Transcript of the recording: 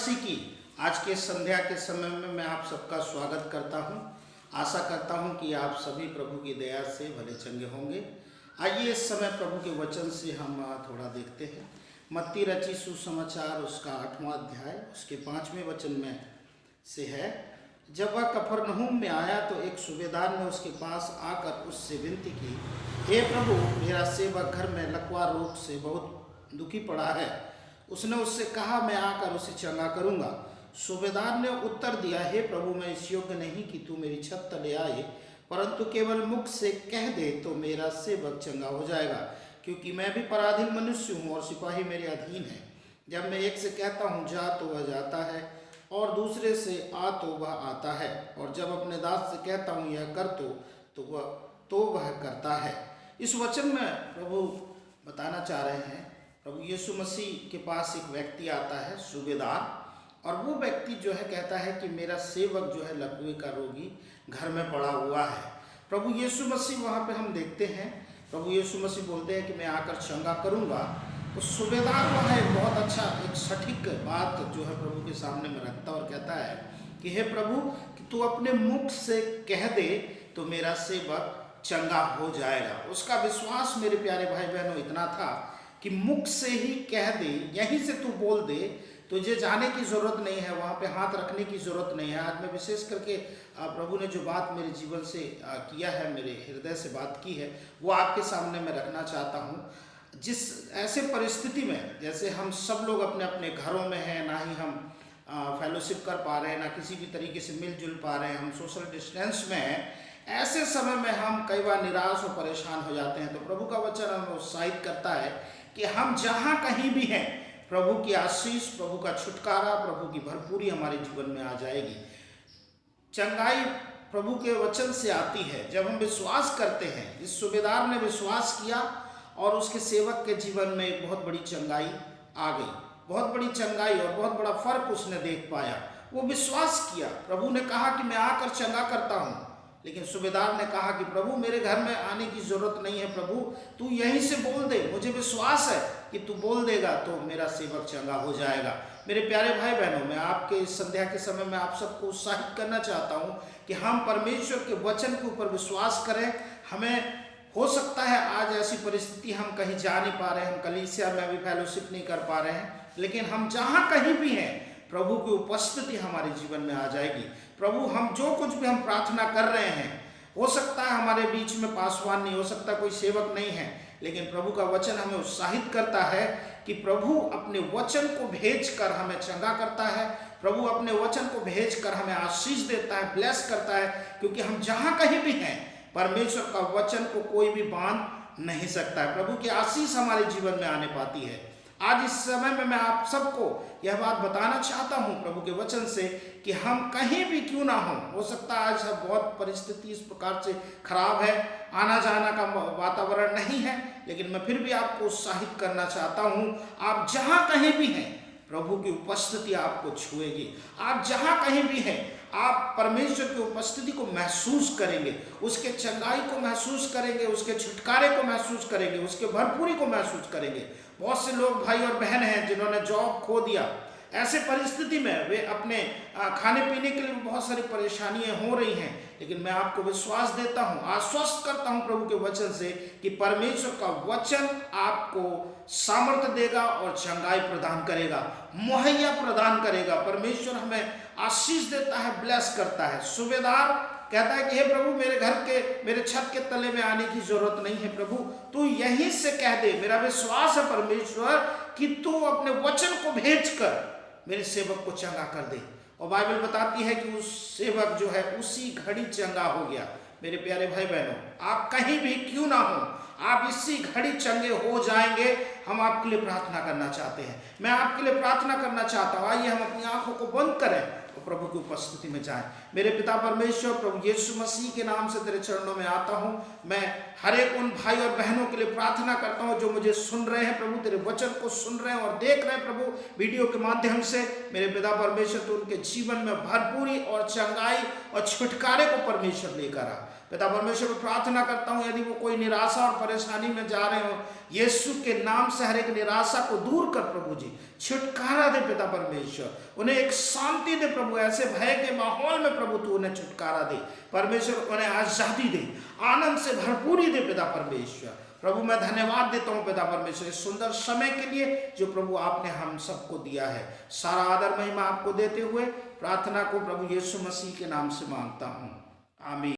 मसीह की आज के संध्या के समय में मैं आप सबका स्वागत करता हूं। आशा करता हूं कि आप सभी प्रभु की दया से भले चंगे होंगे। आइए इस समय प्रभु के वचन से हम थोड़ा देखते हैं। मत्ती रचित सुसमाचार उसका 8वां अध्याय उसके 5वें वचन में से है। जब वह कफरनहूम में आया तो एक सूबेदार ने उसके पास आकर उससे विनती की, हे प्रभु, मेरा सेवक घर में लकवा रोग से बहुत दुखी पड़ा है। उसने उससे कहा, मैं आकर उसे चंगा करूंगा। सूबेदार ने उत्तर दिया, हे प्रभु, मैं इस योग्य नहीं कि तू मेरी छत तले आए, परंतु केवल मुख से कह दे तो मेरा सेवक चंगा हो जाएगा, क्योंकि मैं भी पराधीन मनुष्य हूँ और सिपाही मेरे अधीन है। जब मैं एक से कहता हूँ जा तो वह जाता है, और दूसरे से आ तो वह आता है, और जब अपने दास से कहता हूँ यह कर तो वह करता है। इस वचन में प्रभु बताना चाह रहे हैं, प्रभु यीशु मसीह के पास एक व्यक्ति आता है, सूबेदार, और वो व्यक्ति जो है कहता है कि मेरा सेवक जो है लकवे का रोगी घर में पड़ा हुआ है। प्रभु यीशु मसीह वहाँ पे हम देखते हैं, प्रभु यीशु मसीह बोलते हैं कि मैं आकर चंगा करूँगा। तो सूबेदार वह एक बहुत अच्छा एक सटीक बात जो है प्रभु के सामने में रखता और कहता है कि हे प्रभु, कि तू अपने मुख से कह दे तो मेरा सेवक चंगा हो जाएगा। उसका विश्वास मेरे प्यारे भाई बहनों इतना था कि मुख से ही कह दे, यहीं से तू बोल दे, तुझे जाने की ज़रूरत नहीं है, वहाँ पे हाथ रखने की ज़रूरत नहीं है। आज मैं विशेष करके प्रभु ने जो बात मेरे जीवन से किया है, मेरे हृदय से बात की है, वो आपके सामने मैं रखना चाहता हूँ। जिस ऐसे परिस्थिति में जैसे हम सब लोग अपने अपने घरों में हैं, ना ही हम फेलोशिप कर पा रहे हैं, ना किसी भी तरीके से मिलजुल पा रहे हैं, हम सोशल डिस्टेंस में हैं, ऐसे समय में हम कई बार निराश और परेशान हो जाते हैं। तो प्रभु का वचन हमें उत्साहित करता है कि हम जहाँ कहीं भी हैं, प्रभु की आशीष, प्रभु का छुटकारा, प्रभु की भरपूरी हमारे जीवन में आ जाएगी। चंगाई प्रभु के वचन से आती है जब हम विश्वास करते हैं। इस सूबेदार ने विश्वास किया और उसके सेवक के जीवन में एक बहुत बड़ी चंगाई आ गई, बहुत बड़ी चंगाई और बहुत बड़ा फर्क उसने देख पाया। वो विश्वास किया। प्रभु ने कहा कि मैं आकर चंगा करता हूँ, लेकिन सूबेदार ने कहा कि प्रभु, मेरे घर में आने की जरूरत नहीं है, प्रभु तू यहीं से बोल दे, मुझे विश्वास है कि तू बोल देगा तो मेरा सेवक चंगा हो जाएगा। मेरे प्यारे भाई बहनों, मैं आपके इस संध्या के समय में आप सबको उत्साहित करना चाहता हूँ कि हम परमेश्वर के वचन के ऊपर विश्वास करें। हमें हो सकता है आज ऐसी परिस्थिति हम कहीं जा नहीं पा रहे हैं, हम कलीसिया में भी फेलोशिप नहीं कर पा रहे हैं, लेकिन हम जहाँ कहीं भी हैं, प्रभु की उपस्थिति हमारे जीवन में आ जाएगी। प्रभु, हम जो कुछ भी हम प्रार्थना कर रहे हैं, हो सकता है हमारे बीच में पासवान नहीं, हो सकता कोई सेवक नहीं है, लेकिन प्रभु का वचन हमें उत्साहित करता है कि प्रभु अपने वचन को भेजकर हमें चंगा करता है। प्रभु अपने वचन को भेजकर हमें आशीष देता है, ब्लेस करता है, क्योंकि हम जहाँ कहीं भी हैं, परमेश्वर का वचन को कोई भी बांध नहीं सकता है। प्रभु की आशीष हमारे जीवन में आने पाती है। आज इस समय में मैं आप सबको यह बात बताना चाहता हूं प्रभु के वचन से कि हम कहीं भी क्यों ना हो सकता है आज बहुत परिस्थिति इस प्रकार से खराब है, आना जाना का वातावरण नहीं है, लेकिन मैं फिर भी आपको उत्साहित करना चाहता हूं। आप जहां कहीं भी हैं, प्रभु की उपस्थिति आपको छुएगी। आप जहां कहीं भी हैं, आप परमेश्वर की उपस्थिति को महसूस करेंगे, उसके चंगाई को महसूस करेंगे, उसके छुटकारे को महसूस करेंगे, उसके भरपूरी को महसूस करेंगे। बहुत से लोग भाई और बहन हैं जिन्होंने जॉब खो दिया। ऐसे परिस्थिति में वे अपने खाने पीने के लिए बहुत सारी परेशानियां हो रही हैं, लेकिन मैं आपको विश्वास देता हूं, आश्वस्त करता हूं प्रभु के वचन से कि परमेश्वर का वचन आपको सामर्थ्य देगा और चंगाई प्रदान करेगा, मुहैया प्रदान करेगा। परमेश्वर हमें आशीष देता है, ब्लेस करता है। सूबेदार कहता है कि हे प्रभु, मेरे छत के तले में आने की जरूरत नहीं है, प्रभु तू यहीं से कह दे। मेरा विश्वास है परमेश्वर कि तू अपने वचन को भेजकर मेरे सेवक को चंगा कर दे। और बाइबल बताती है कि उस सेवक जो है उसी घड़ी चंगा हो गया। मेरे प्यारे भाई बहनों, आप कहीं भी क्यों ना हो, आप इसी घड़ी चंगे हो जाएंगे। हम आपके लिए प्रार्थना करना चाहते हैं, मैं आपके लिए प्रार्थना करना चाहता हूँ। आइए हम अपनी आंखों को बंद करें और प्रभु की उपस्थिति में जाएं। मेरे पिता परमेश्वर, प्रभु यीशु मसीह के नाम से तेरे चरणों में आता हूँ। मैं हर एक उन भाई और बहनों के लिए प्रार्थना करता हूँ जो मुझे सुन रहे हैं, प्रभु तेरे वचन को सुन रहे हैं और देख रहे हैं प्रभु वीडियो के माध्यम से। मेरे पिता परमेश्वर, तो उनके जीवन में भरपूरी और चंगाई और छुटकारे को परमेश्वर लेकर आ। पिता परमेश्वर को प्रार्थना करता हूँ, यदि वो कोई निराशा और परेशानी में जा रहे हो, यीशु के नाम से हर एक निराशा को दूर कर प्रभु जी, छुटकारा दे पिता परमेश्वर, उन्हें एक शांति दे प्रभु, ऐसे भय के माहौल में प्रभु तू उन्हें छुटकारा दे परमेश्वर, उन्हें आजादी दे, आनंद से भरपूरी दे पिता परमेश्वर। प्रभु मैं धन्यवाद देता हूँ पिता परमेश्वर इस सुंदर समय के लिए जो प्रभु आपने हम सबको दिया है। सारा आदर महिमा आपको देते हुए प्रार्थना को प्रभु यीशु मसीह के नाम से मांगता हूँ, आमीन।